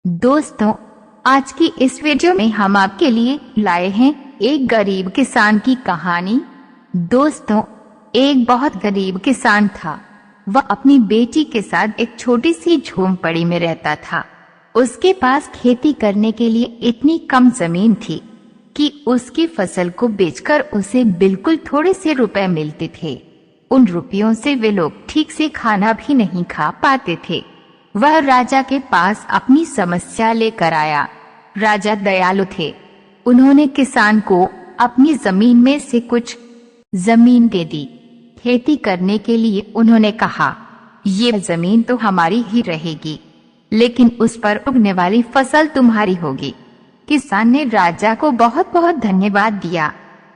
दोस्तों, आज की इस वीडियो में हम आपके लिए लाए हैं एक गरीब किसान की कहानी। दोस्तों, एक बहुत गरीब किसान था। वह अपनी बेटी के साथ एक छोटी सी झोंपड़ी में रहता था। उसके पास खेती करने के लिए इतनी कम जमीन थी कि उसकी फसल को बेचकर उसे बिल्कुल थोड़े से रुपए मिलते थे। उन रुपयों से वे लोग ठीक से खाना भी नहीं खा पाते थे। वह राजा के पास अपनी समस्या लेकर आया। राजा दयालु थे। उन्होंने किसान को अपनी जमीन में से कुछ जमीन दे दी। खेती करने के लिए उन्होंने कहा, ये जमीन तो हमारी ही रहेगी, लेकिन उस पर उगने वाली फसल तुम्हारी होगी। किसान ने राजा को बहुत बहुत धन्यवाद दिया।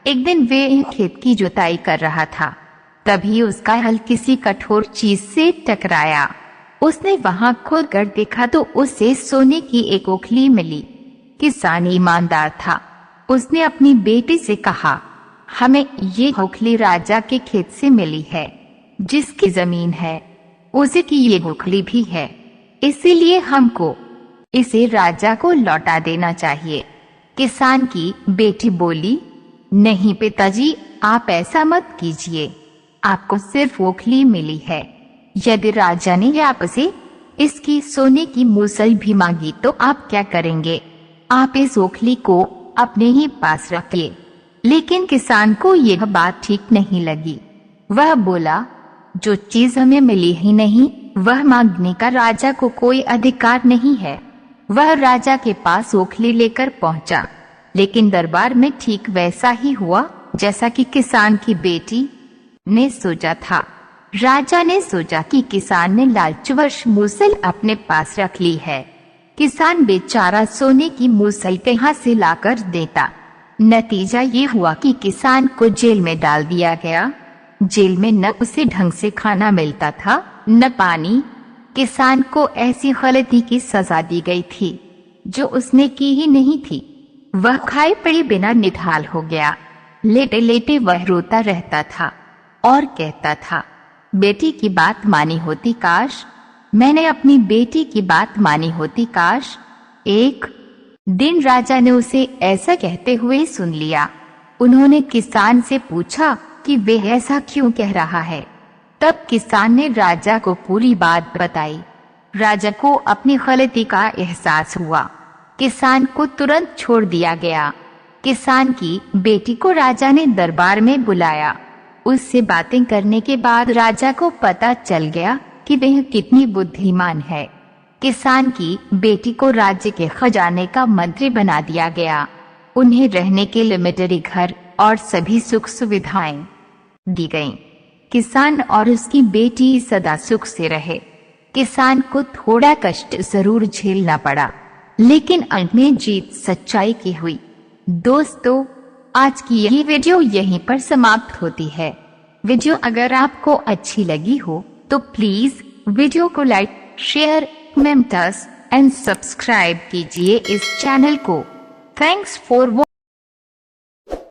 एक दिन वे खेत की जुताई कर रहा था, तभी उसका हल किसी कठोर चीज से टकराया। उसने वहां खोद कर देखा तो उसे सोने की एक ओखली मिली। किसान ईमानदार था। उसने अपनी बेटी से कहा, हमें ये ओखली राजा के खेत से मिली है। जिसकी जमीन है उसी की ये ओखली भी है, इसीलिए हमको इसे राजा को लौटा देना चाहिए। किसान की बेटी बोली, नहीं पिताजी, आप ऐसा मत कीजिए। आपको सिर्फ ओखली मिली है। यदि राजा ने आपसे इसकी सोने की मूसल भी मांगी तो आप क्या करेंगे? आप इस ओखली को अपने ही पास रखिए। लेकिन किसान को यह बात ठीक नहीं लगी। वह बोला, जो चीज हमें मिली ही नहीं वह मांगने का राजा को कोई अधिकार नहीं है। वह राजा के पास ओखली लेकर पहुंचा, लेकिन दरबार में ठीक वैसा ही हुआ जैसा कि किसान की बेटी ने सोचा था। राजा ने सोचा कि किसान ने लालचवश मूसल अपने पास रख ली है। किसान बेचारा सोने की मूसल कहाँ से लाकर देता। नतीजा ये हुआ कि किसान को जेल में डाल दिया गया। जेल में न उसे ढंग से खाना मिलता था न पानी। किसान को ऐसी गलती की सजा दी गई थी जो उसने की ही नहीं थी। वह खाए पड़े बिना निढाल हो गया। लेटे लेटे वह रोता रहता था और कहता था, बेटी की बात मानी होती काश, मैंने अपनी बेटी की बात मानी होती काश। एक दिन राजा ने उसे ऐसा कहते हुए सुन लिया। उन्होंने किसान से पूछा कि वे ऐसा क्यों कह रहा है। तब किसान ने राजा को पूरी बात बताई। राजा को अपनी गलती का एहसास हुआ। किसान को तुरंत छोड़ दिया गया। किसान की बेटी को राजा ने दरबार में बुलाया। उससे बातें करने के बाद राजा को पता चल गया कि वह कितनी बुद्धिमान है। किसान की बेटी को राज्य के खजाने का मंत्री बना दिया गया। उन्हें रहने के लिए मिलिट्री घर और सभी सुख सुविधाएं दी गईं। किसान और उसकी बेटी सदा सुख से रहे। किसान को थोड़ा कष्ट जरूर झेलना पड़ा, लेकिन अंत में जीत सच्चाई की हुई। दोस्तों, आज की यही वीडियो यहीं पर समाप्त होती है। वीडियो अगर आपको अच्छी लगी हो तो प्लीज वीडियो को like, share, comment and subscribe कीजिए इस चैनल को। Thanks for watching.